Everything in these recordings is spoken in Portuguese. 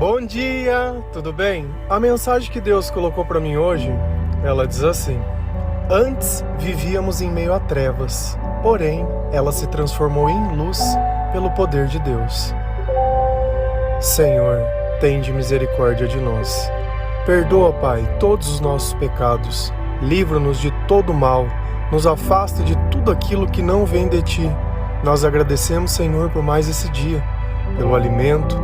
Bom dia, tudo bem? A mensagem que Deus colocou para mim hoje, ela diz assim: antes vivíamos em meio a trevas, porém ela se transformou em luz pelo poder de Deus. Senhor, tende misericórdia de nós. Perdoa, Pai, todos os nossos pecados. Livra-nos de todo mal. Nos afasta de tudo aquilo que não vem de Ti. Nós agradecemos, Senhor, por mais esse dia, pelo alimento,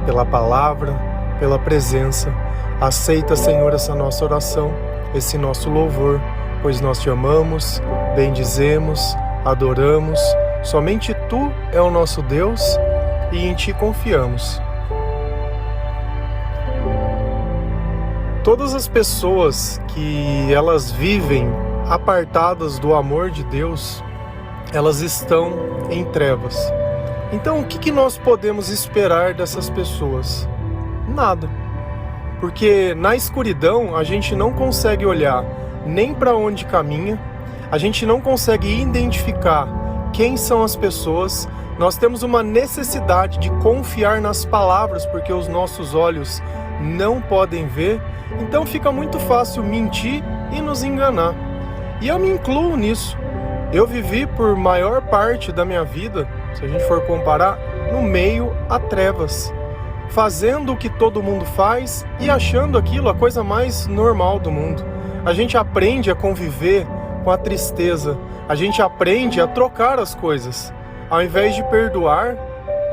pela palavra, pela presença. Aceita, Senhor, essa nossa oração, esse nosso louvor, pois nós Te amamos, bendizemos, adoramos. Somente Tu é o nosso Deus e em Ti confiamos. Todas as pessoas que elas vivem apartadas do amor de Deus, elas estão em trevas. Então, o que nós podemos esperar dessas pessoas? Nada. Porque na escuridão a gente não consegue olhar nem para onde caminha, a gente não consegue identificar quem são as pessoas. Nós temos uma necessidade de confiar nas palavras, porque os nossos olhos não podem ver. Então fica muito fácil mentir e nos enganar. E eu me incluo nisso. Eu vivi por maior parte da minha vida, se a gente for comparar, no meio a trevas, fazendo o que todo mundo faz e achando aquilo a coisa mais normal do mundo. A gente aprende a conviver com a tristeza, a gente aprende a trocar as coisas. Ao invés de perdoar,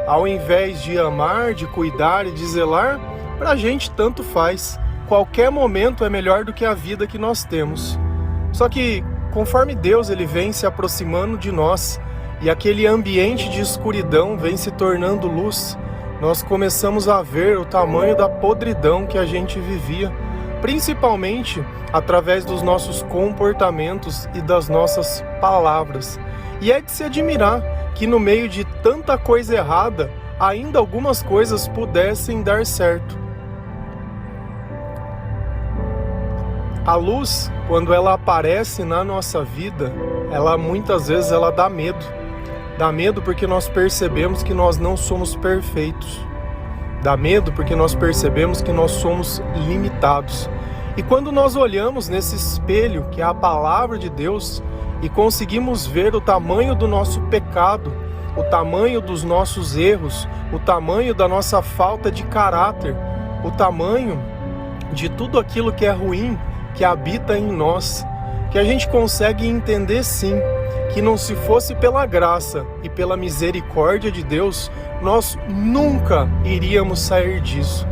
ao invés de amar, de cuidar e de zelar, pra gente tanto faz. Qualquer momento é melhor do que a vida que nós temos. Só que conforme Deus ele vem se aproximando de nós e aquele ambiente de escuridão vem se tornando luz, nós começamos a ver o tamanho da podridão que a gente vivia, principalmente através dos nossos comportamentos e das nossas palavras. E é de se admirar que no meio de tanta coisa errada, ainda algumas coisas pudessem dar certo. A luz, quando ela aparece na nossa vida, ela muitas vezes ela dá medo. Dá medo porque nós percebemos que nós não somos perfeitos. Dá medo porque nós percebemos que nós somos limitados. E quando nós olhamos nesse espelho, que é a palavra de Deus, e conseguimos ver o tamanho do nosso pecado, o tamanho dos nossos erros, o tamanho da nossa falta de caráter, o tamanho de tudo aquilo que é ruim, que habita em nós, que a gente consegue entender sim, que não se fosse pela graça e pela misericórdia de Deus, nós nunca iríamos sair disso.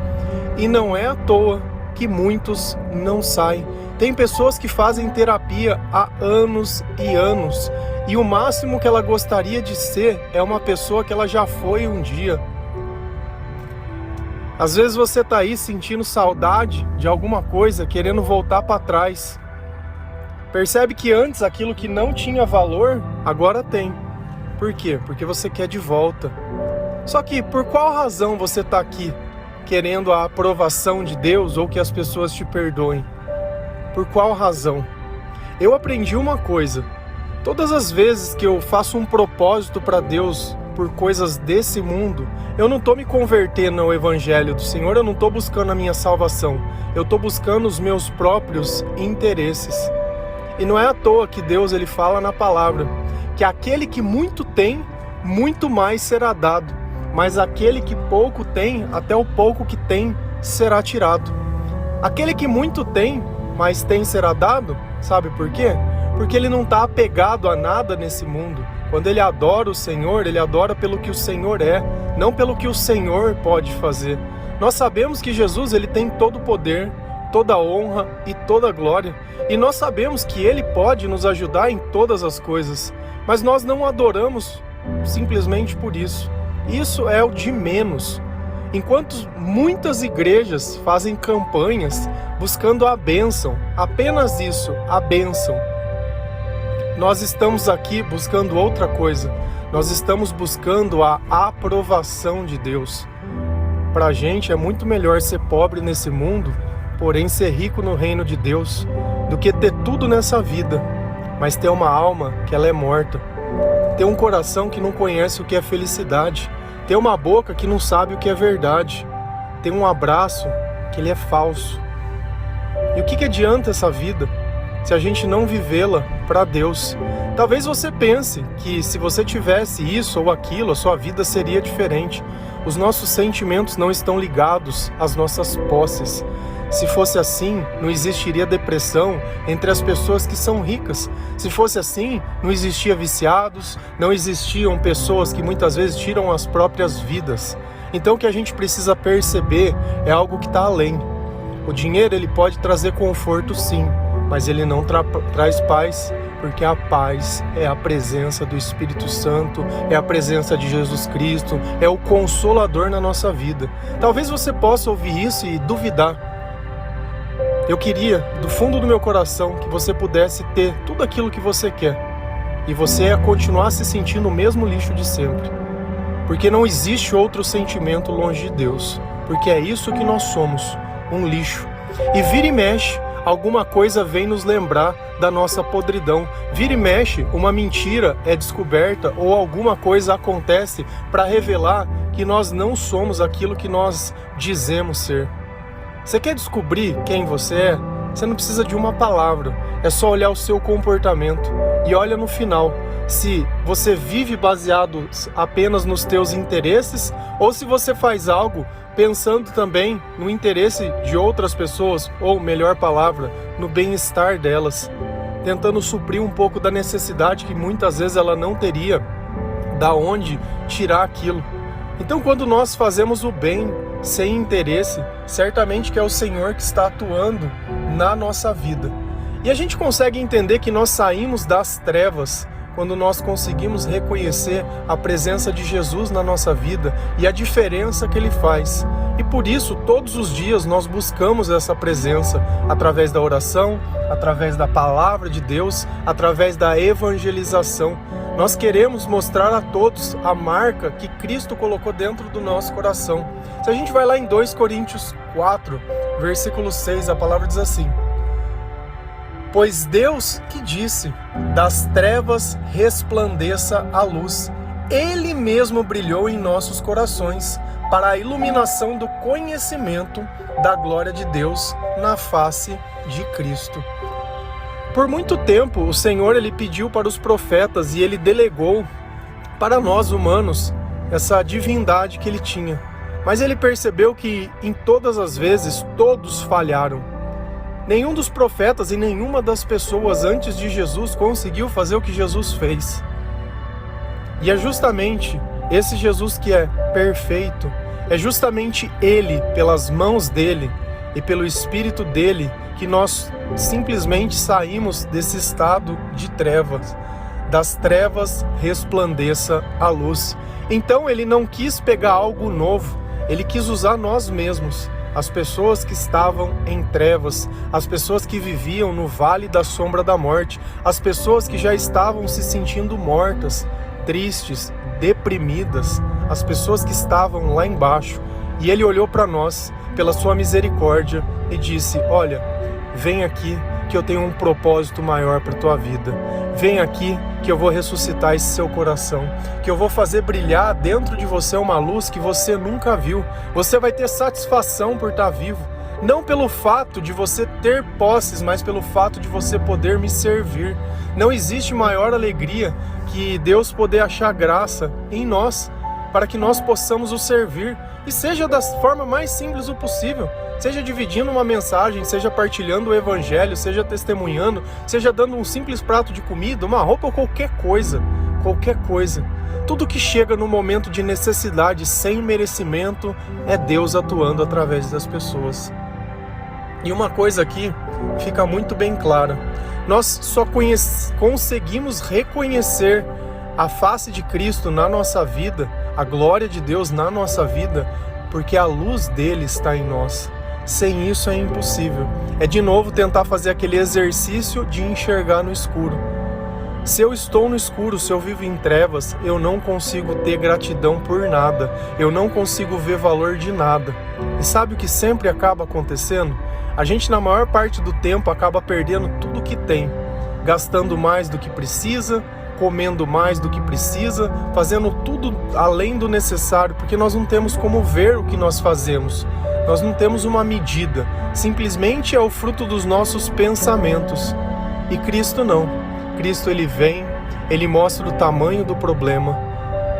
E não é à toa que muitos não saem. Tem pessoas que fazem terapia há anos e anos, e o máximo que ela gostaria de ser é uma pessoa que ela já foi um dia. Às vezes você está aí sentindo saudade de alguma coisa, querendo voltar para trás. Percebe que antes aquilo que não tinha valor, agora tem. Por quê? Porque você quer de volta. Só que por qual razão você está aqui, querendo a aprovação de Deus ou que as pessoas te perdoem? Por qual razão? Eu aprendi uma coisa. Todas as vezes que eu faço um propósito para Deus por coisas desse mundo, eu não estou me convertendo ao Evangelho do Senhor, eu não estou buscando a minha salvação, eu estou buscando os meus próprios interesses. E não é à toa que Deus ele fala na palavra que aquele que muito tem, muito mais será dado, mas aquele que pouco tem, até o pouco que tem será tirado. Aquele que muito tem, mas tem será dado, sabe por quê? Porque ele não está apegado a nada nesse mundo. Quando ele adora o Senhor, ele adora pelo que o Senhor é, não pelo que o Senhor pode fazer. Nós sabemos que Jesus ele tem todo o poder, toda a honra e toda a glória. E nós sabemos que Ele pode nos ajudar em todas as coisas. Mas nós não adoramos simplesmente por isso. Isso é o de menos. Enquanto muitas igrejas fazem campanhas buscando a bênção, apenas isso, a bênção. Nós estamos aqui buscando outra coisa. Nós estamos buscando a aprovação de Deus. Para a gente é muito melhor ser pobre nesse mundo, porém ser rico no reino de Deus, do que ter tudo nessa vida, mas ter uma alma que ela é morta. Ter um coração que não conhece o que é felicidade. Ter uma boca que não sabe o que é verdade. tem um abraço que ele é falso. E o que adianta essa vida se a gente não vivê-la para Deus? Talvez você pense que se você tivesse isso ou aquilo, a sua vida seria diferente. Os nossos sentimentos não estão ligados às nossas posses. Se fosse assim, não existiria depressão entre as pessoas que são ricas. Se fosse assim, não existia viciados, não existiam pessoas que muitas vezes tiram as próprias vidas. Então o que a gente precisa perceber é algo que está além. O dinheiro ele pode trazer conforto sim, mas ele não traz paz, porque a paz é a presença do Espírito Santo, é a presença de Jesus Cristo, é o Consolador na nossa vida. Talvez você possa ouvir isso e duvidar. Eu queria, do fundo do meu coração, que você pudesse ter tudo aquilo que você quer e você ia continuar se sentindo o mesmo lixo de sempre. Porque não existe outro sentimento longe de Deus, porque é isso que nós somos, um lixo. E vira e mexe, alguma coisa vem nos lembrar da nossa podridão. Vira e mexe, uma mentira é descoberta ou alguma coisa acontece para revelar que nós não somos aquilo que nós dizemos ser. Você quer descobrir quem você é? Você não precisa de uma palavra, é só olhar o seu comportamento e olha no final se você vive baseado apenas nos teus interesses ou se você faz algo pensando também no interesse de outras pessoas, ou melhor palavra, no bem-estar delas, tentando suprir um pouco da necessidade que muitas vezes ela não teria da onde tirar aquilo. Então quando nós fazemos o bem sem interesse, certamente que é o Senhor que está atuando na nossa vida. E a gente consegue entender que nós saímos das trevas quando nós conseguimos reconhecer a presença de Jesus na nossa vida e a diferença que Ele faz. E por isso, todos os dias nós buscamos essa presença através da oração, através da palavra de Deus, através da evangelização. Nós queremos mostrar a todos a marca que Cristo colocou dentro do nosso coração. Se a gente vai lá em 2 Coríntios 4, versículo 6, a palavra diz assim: pois Deus que disse, das trevas resplandeça a luz, Ele mesmo brilhou em nossos corações para a iluminação do conhecimento da glória de Deus na face de Cristo. Por muito tempo, o Senhor ele pediu para os profetas e Ele delegou para nós humanos essa divindade que Ele tinha. Mas Ele percebeu que em todas as vezes, todos falharam. Nenhum dos profetas e nenhuma das pessoas antes de Jesus conseguiu fazer o que Jesus fez. E é justamente esse Jesus que é perfeito, é justamente Ele, pelas mãos dEle e pelo Espírito dEle, que nós simplesmente saímos desse estado de trevas. Das trevas resplandeça a luz. Então Ele não quis pegar algo novo, Ele quis usar nós mesmos. As pessoas que estavam em trevas, as pessoas que viviam no vale da sombra da morte, as pessoas que já estavam se sentindo mortas, tristes, deprimidas, as pessoas que estavam lá embaixo. E Ele olhou para nós, pela sua misericórdia, e disse: olha, vem aqui que eu tenho um propósito maior para a tua vida. Vem aqui que eu vou ressuscitar esse seu coração, que eu vou fazer brilhar dentro de você uma luz que você nunca viu. Você vai ter satisfação por estar vivo, não pelo fato de você ter posses, mas pelo fato de você poder me servir. Não existe maior alegria que Deus poder achar graça em nós, para que nós possamos o servir, e seja da forma mais simples o possível. Seja dividindo uma mensagem, seja partilhando o evangelho, seja testemunhando, seja dando um simples prato de comida, uma roupa ou qualquer coisa. Tudo que chega no momento de necessidade sem merecimento é Deus atuando através das pessoas. E uma coisa aqui fica muito bem clara: nós só conseguimos reconhecer a face de Cristo na nossa vida, a glória de Deus na nossa vida, porque a luz dele está em nós. Sem isso é impossível. É de novo tentar fazer aquele exercício de enxergar no escuro. Se eu estou no escuro, se eu vivo em trevas, eu não consigo ter gratidão por nada. Eu não consigo ver valor de nada. E sabe o que sempre acaba acontecendo? A gente, na maior parte do tempo, acaba perdendo tudo que tem. Gastando mais do que precisa, comendo mais do que precisa, fazendo tudo além do necessário, porque nós não temos como ver o que nós fazemos. nós não temos uma medida, simplesmente é o fruto dos nossos pensamentos. E Cristo não. Cristo ele vem, ele mostra o tamanho do problema,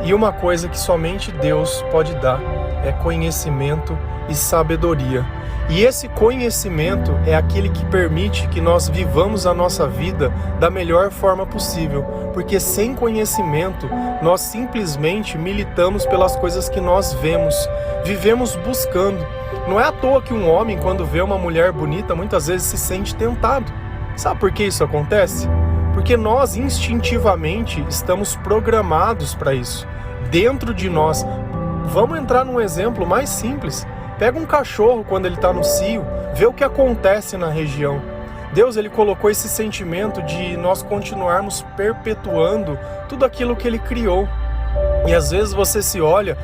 e uma coisa que somente Deus pode dar é conhecimento e sabedoria. E esse conhecimento é aquele que permite que nós vivamos a nossa vida da melhor forma possível, porque sem conhecimento nós simplesmente militamos pelas coisas que nós vemos, vivemos buscando. Não é à toa que um homem, quando vê uma mulher bonita, muitas vezes se sente tentado. Sabe por que isso acontece? Porque nós instintivamente estamos programados para isso, dentro de nós. Vamos entrar num exemplo mais simples. Pega um cachorro quando ele está no cio, vê o que acontece na região. Deus ele colocou esse sentimento de nós continuarmos perpetuando tudo aquilo que ele criou. E às vezes você se olha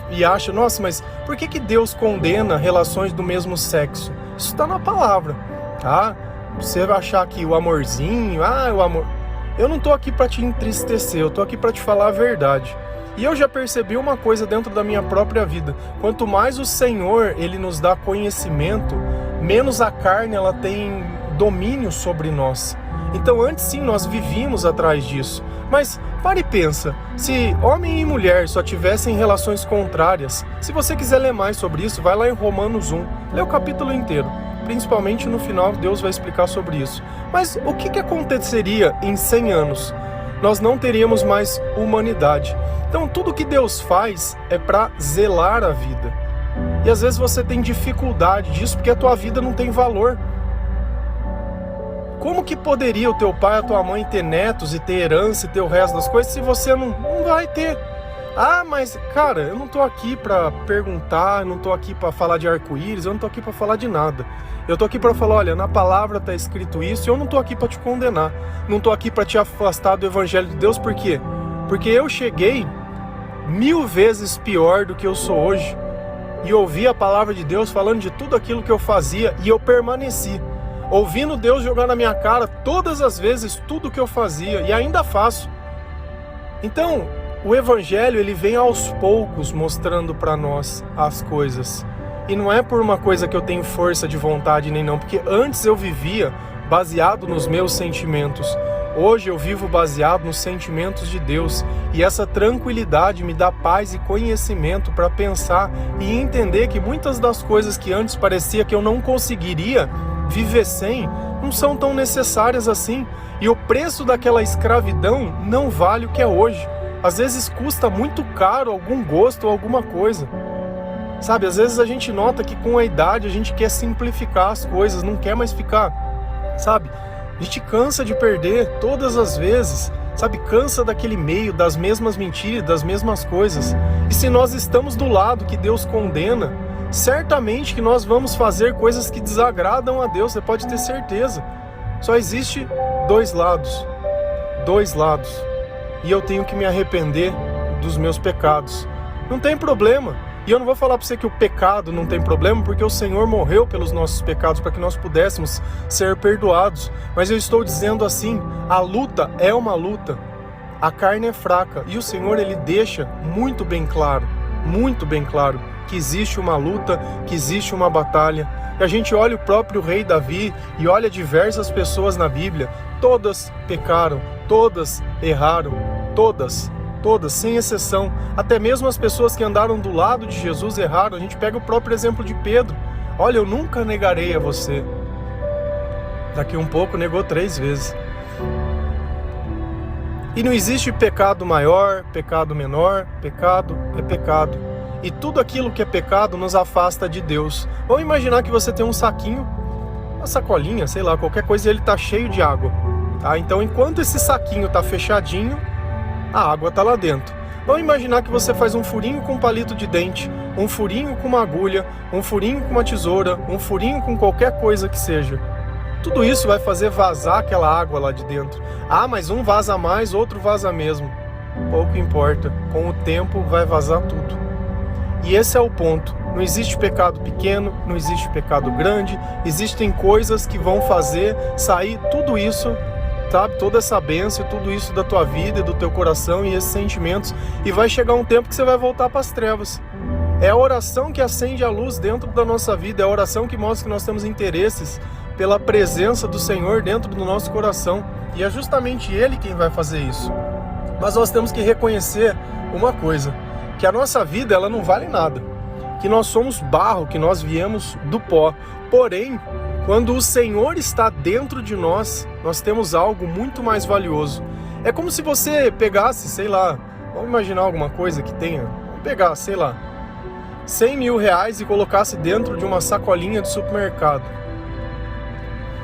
e acha, nossa, mas por que Deus condena relações do mesmo sexo? Isso está na palavra, tá? Você vai achar que o amorzinho, o amor... Eu não estou aqui para te entristecer, eu estou aqui para te falar a verdade. E eu já percebi uma coisa dentro da minha própria vida. Quanto mais o Senhor ele nos dá conhecimento, menos a carne ela tem domínio sobre nós. Então antes sim nós vivíamos atrás disso. Mas pare e pensa, se homem e mulher só tivessem relações contrárias, se você quiser ler mais sobre isso, vai lá em Romanos 1, lê o capítulo inteiro. Principalmente no final Deus vai explicar sobre isso. Mas o que aconteceria em 100 anos? Nós não teríamos mais humanidade. Então tudo que Deus faz é para zelar a vida. E às vezes você tem dificuldade disso porque a tua vida não tem valor. Como que poderia o teu pai, a tua mãe ter netos e ter herança e ter o resto das coisas se você não vai ter? Ah, mas cara, eu não tô aqui para perguntar, eu não tô aqui para falar de arco-íris, eu não tô aqui para falar de nada. Eu tô aqui para falar, olha, na palavra tá escrito isso, e eu não tô aqui para te condenar. Não tô aqui para te afastar do evangelho de Deus, por quê? Porque eu cheguei 1000 vezes pior do que eu sou hoje e ouvi a palavra de Deus falando de tudo aquilo que eu fazia e eu permaneci, ouvindo Deus jogar na minha cara todas as vezes tudo que eu fazia e ainda faço. Então, o evangelho ele vem aos poucos mostrando para nós as coisas. E não é por uma coisa que eu tenho força de vontade nem não, porque antes eu vivia baseado nos meus sentimentos. Hoje eu vivo baseado nos sentimentos de Deus, e essa tranquilidade me dá paz e conhecimento para pensar e entender que muitas das coisas que antes parecia que eu não conseguiria viver sem, não são tão necessárias assim, e o preço daquela escravidão não vale o que é hoje. Às vezes custa muito caro algum gosto ou alguma coisa. Sabe, às vezes a gente nota que com a idade a gente quer simplificar as coisas, não quer mais ficar, sabe? A gente cansa de perder todas as vezes, sabe? Cansa daquele meio, das mesmas mentiras, das mesmas coisas. E se nós estamos do lado que Deus condena, certamente que nós vamos fazer coisas que desagradam a Deus, você pode ter certeza. Só existe dois lados. E eu tenho que me arrepender dos meus pecados. Não tem problema. E eu não vou falar para você que o pecado não tem problema, porque o Senhor morreu pelos nossos pecados para que nós pudéssemos ser perdoados. Mas eu estou dizendo assim, a luta é uma luta. A carne é fraca e o Senhor ele deixa muito bem claro, que existe uma luta, que existe uma batalha. E a gente olha o próprio rei Davi e olha diversas pessoas na Bíblia, todas pecaram, todas erraram, todas, sem exceção. Até mesmo as pessoas que andaram do lado de Jesus erraram. A gente pega o próprio exemplo de Pedro. Olha, eu nunca negarei a você. Daqui um pouco negou 3 vezes. E não existe pecado maior, pecado menor, pecado é pecado. E tudo aquilo que é pecado nos afasta de Deus. Vamos imaginar que você tem um saquinho, uma sacolinha, sei lá, qualquer coisa, e ele está cheio de água. Tá? Então, enquanto esse saquinho está fechadinho, a água está lá dentro. Vamos imaginar que você faz um furinho com um palito de dente, um furinho com uma agulha, um furinho com uma tesoura, um furinho com qualquer coisa que seja. Tudo isso vai fazer vazar aquela água lá de dentro. Ah, mas um vaza mais, outro vaza mesmo. Pouco importa. Com o tempo vai vazar tudo. E esse é o ponto. Não existe pecado pequeno, não existe pecado grande. Existem coisas que vão fazer sair tudo isso, sabe? Toda essa bênção, tudo isso da tua vida, do teu coração e esses sentimentos. E vai chegar um tempo que você vai voltar para as trevas. É a oração que acende a luz dentro da nossa vida, é a oração que mostra que nós temos interesses pela presença do Senhor dentro do nosso coração. E é justamente Ele quem vai fazer isso. Mas nós temos que reconhecer uma coisa, que a nossa vida ela não vale nada, que nós somos barro, que nós viemos do pó. Porém, quando o Senhor está dentro de nós, nós temos algo muito mais valioso. É como se você pegasse, sei lá, vamos imaginar alguma coisa que tenha, vamos pegar, sei lá, 100 mil reais e colocasse dentro de uma sacolinha de supermercado.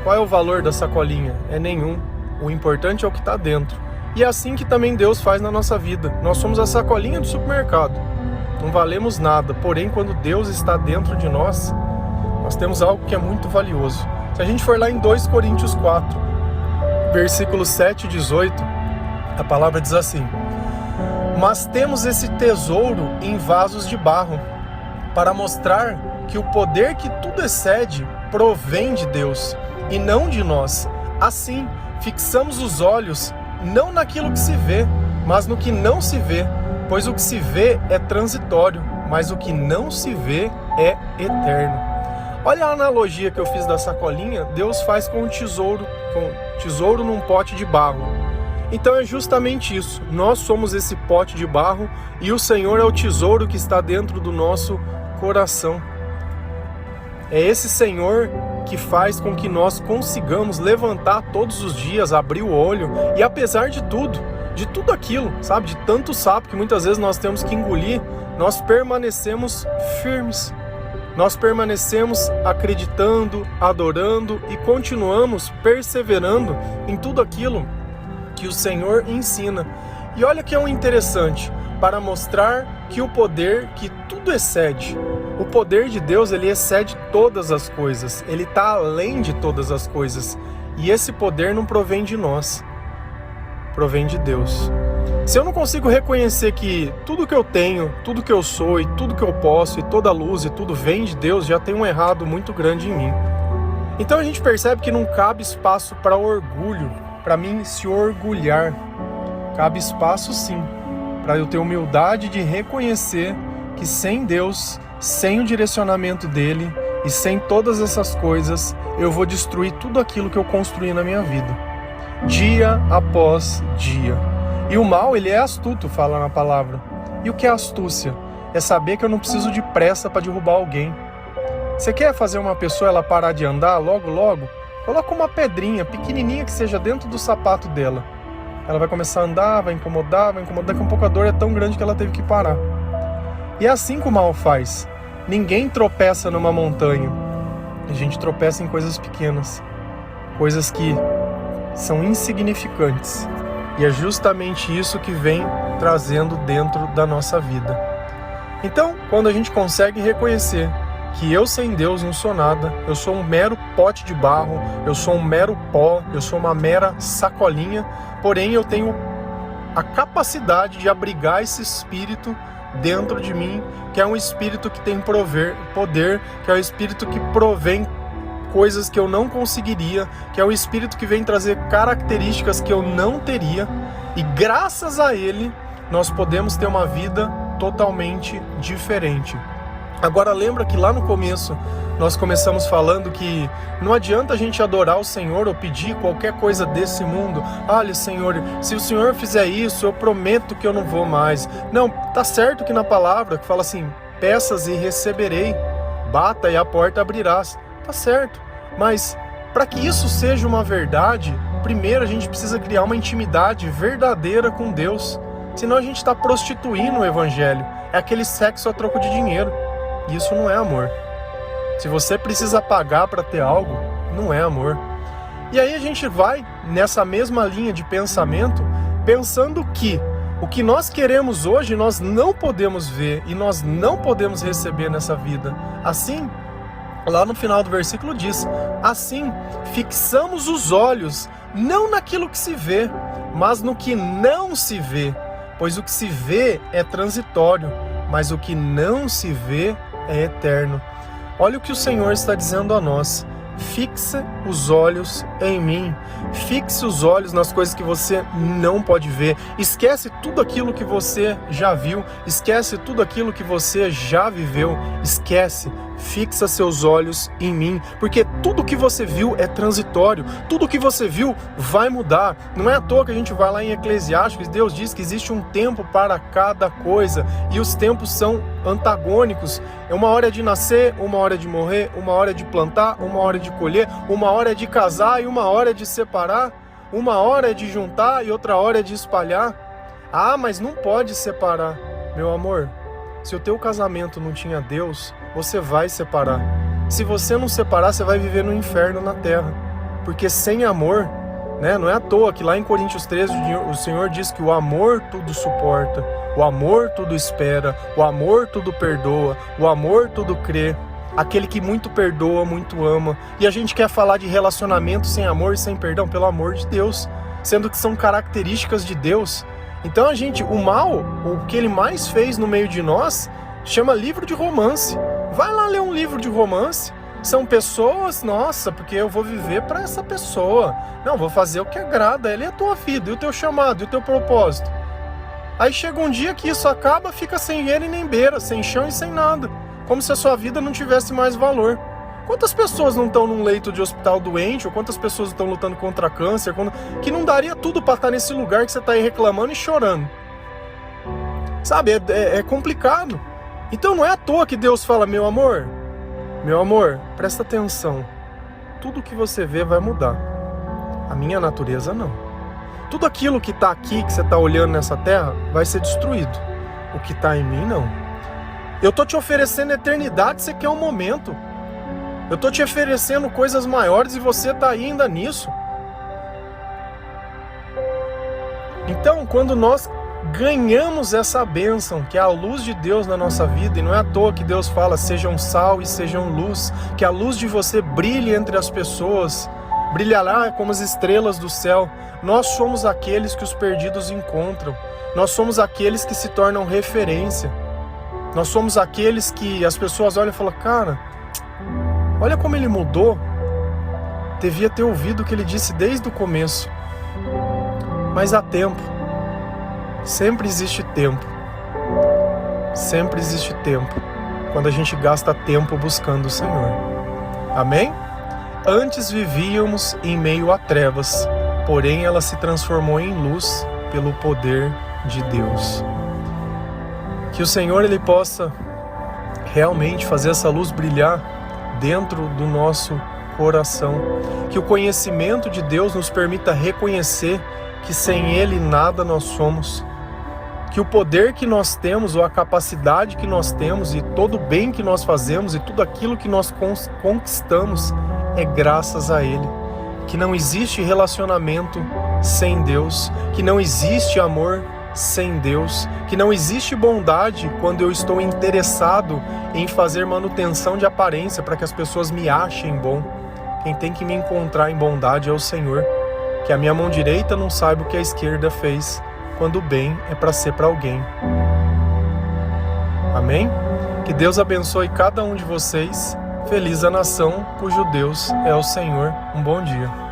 Qual é o valor da sacolinha? É nenhum. O importante é o que está dentro. E é assim que também Deus faz na nossa vida. Nós somos a sacolinha do supermercado. Não valemos nada. Porém, quando Deus está dentro de nós, nós temos algo que é muito valioso. Se a gente for lá em 2 Coríntios 4, versículos 7 e 18, a palavra diz assim: mas temos esse tesouro em vasos de barro, para mostrar que o poder que tudo excede provém de Deus, e não de nós. Assim, fixamos os olhos não naquilo que se vê, mas no que não se vê, pois o que se vê é transitório, mas o que não se vê é eterno. Olha a analogia que eu fiz da sacolinha, Deus faz com tesouro num pote de barro. Então é justamente isso, nós somos esse pote de barro e o Senhor é o tesouro que está dentro do nosso coração. É esse Senhor que faz com que nós consigamos levantar todos os dias, abrir o olho e apesar de tudo aquilo, sabe, de tanto sapo que muitas vezes nós temos que engolir, nós permanecemos firmes. Nós permanecemos acreditando, adorando e continuamos perseverando em tudo aquilo que o Senhor ensina. E olha que é um interessante, para mostrar que o poder que tudo excede, o poder de Deus, ele excede todas as coisas, ele está além de todas as coisas. E esse poder não provém de nós, provém de Deus. Se eu não consigo reconhecer que tudo que eu tenho, tudo que eu sou e tudo que eu posso e toda a luz e tudo vem de Deus, já tem um errado muito grande em mim. Então a gente percebe que não cabe espaço para orgulho, para mim se orgulhar. Cabe espaço sim, para eu ter humildade de reconhecer que sem Deus, sem o direcionamento dele e sem todas essas coisas, eu vou destruir tudo aquilo que eu construí na minha vida, dia após dia. E o mal, ele é astuto, fala na palavra. E o que é astúcia? É saber que eu não preciso de pressa para derrubar alguém. Você quer fazer uma pessoa ela parar de andar logo, logo? Coloca uma pedrinha pequenininha que seja dentro do sapato dela. Ela vai começar a andar, vai incomodar, daqui a pouco a dor é tão grande que ela teve que parar. E é assim que o mal faz. Ninguém tropeça numa montanha. A gente tropeça em coisas pequenas. Coisas que são insignificantes. E é justamente isso que vem trazendo dentro da nossa vida. Então, quando a gente consegue reconhecer que eu sem Deus não sou nada, eu sou um mero pote de barro, eu sou um mero pó, eu sou uma mera sacolinha, porém eu tenho a capacidade de abrigar esse espírito dentro de mim, que é um espírito que tem poder, que é o espírito que provém coisas que eu não conseguiria, que é o espírito que vem trazer características que eu não teria, e graças a ele nós podemos ter uma vida totalmente diferente. Agora lembra que lá no começo nós começamos falando que não adianta a gente adorar o Senhor ou pedir qualquer coisa desse mundo. Olha, Senhor, se o Senhor fizer isso, eu prometo que eu não vou mais. Não, tá certo que na palavra que fala assim, peças e receberei, bata e a porta abrirás. Tá certo, mas para que isso seja uma verdade, primeiro a gente precisa criar uma intimidade verdadeira com Deus. Senão a gente está prostituindo o Evangelho. É aquele sexo a troco de dinheiro. E isso não é amor. Se você precisa pagar para ter algo, não é amor. E aí a gente vai nessa mesma linha de pensamento, pensando que o que nós queremos hoje nós não podemos ver e nós não podemos receber nessa vida. Assim, lá no final do versículo diz: assim, fixamos os olhos, não naquilo que se vê, mas no que não se vê. Pois o que se vê é transitório, mas o que não se vê é eterno. Olha o que o Senhor está dizendo a nós. fixe os olhos em mim. Fixe os olhos nas coisas que você não pode ver. Esquece tudo aquilo que você já viu. Esquece tudo aquilo que você já viveu. Esquece. Fixa seus olhos em mim, porque tudo que você viu é transitório, tudo que você viu vai mudar. Não é à toa que a gente vai lá em Eclesiastes, Deus diz que existe um tempo para cada coisa, e os tempos são antagônicos. É uma hora de nascer, uma hora de morrer, uma hora de plantar, uma hora de colher, uma hora de casar e uma hora de separar, uma hora é de juntar e outra hora é de espalhar. Ah, mas não pode separar, meu amor. Se o teu casamento não tinha Deus, você vai separar. Se você não separar, você vai viver no inferno na terra. Porque sem amor, né? Não é à toa que lá em Coríntios 13 o Senhor diz que o amor tudo suporta, o amor tudo espera, o amor tudo perdoa, o amor tudo crê. Aquele que muito perdoa, muito ama. E a gente quer falar de relacionamento sem amor e sem perdão, pelo amor de Deus, sendo que são características de Deus. Então o mal, o que ele mais fez no meio de nós, chama livro de romance. Vai lá ler um livro de romance. São pessoas, nossa, porque eu vou viver para essa pessoa. Não, vou fazer o que agrada ela e a tua vida, e o teu chamado, e o teu propósito. Aí chega um dia que isso acaba, fica sem ele nem beira, sem chão e sem nada. Como se a sua vida não tivesse mais valor. Quantas pessoas não estão num leito de hospital doente, ou quantas pessoas estão lutando contra câncer, que não daria tudo para estar nesse lugar que você está aí reclamando e chorando? Sabe, é complicado. Então não é à toa que Deus fala, meu amor, presta atenção. Tudo que você vê vai mudar. A minha natureza não. Tudo aquilo que está aqui, que você está olhando nessa terra, vai ser destruído. O que está em mim, não. Eu estou te oferecendo eternidade, você quer um momento. Eu estou te oferecendo coisas maiores e você está ainda nisso. Então, quando nós ganhamos essa bênção, que é a luz de Deus na nossa vida, e não é à toa que Deus fala, sejam sal e sejam luz, que a luz de você brilhe entre as pessoas, brilhará como as estrelas do céu. Nós somos aqueles que os perdidos encontram, nós somos aqueles que se tornam referência, nós somos aqueles que as pessoas olham e falam, cara, olha como ele mudou, devia ter ouvido o que ele disse desde o começo. Mas há tempo, sempre existe tempo, sempre existe tempo, quando a gente gasta tempo buscando o Senhor. Amém? Antes vivíamos em meio a trevas, porém ela se transformou em luz pelo poder de Deus. Que o Senhor ele possa realmente fazer essa luz brilhar dentro do nosso coração. Que o conhecimento de Deus nos permita reconhecer que sem Ele nada nós somos. Que o poder que nós temos, ou a capacidade que nós temos, e todo o bem que nós fazemos, e tudo aquilo que nós conquistamos, é graças a Ele. Que não existe relacionamento sem Deus. Que não existe amor sem Deus, que não existe bondade quando eu estou interessado em fazer manutenção de aparência para que as pessoas me achem bom. Quem tem que me encontrar em bondade é o Senhor. Que a minha mão direita não saiba o que a esquerda fez, quando o bem é para ser para alguém. Amém? Que Deus abençoe cada um de vocês. Feliz a nação cujo Deus é o Senhor. Um bom dia.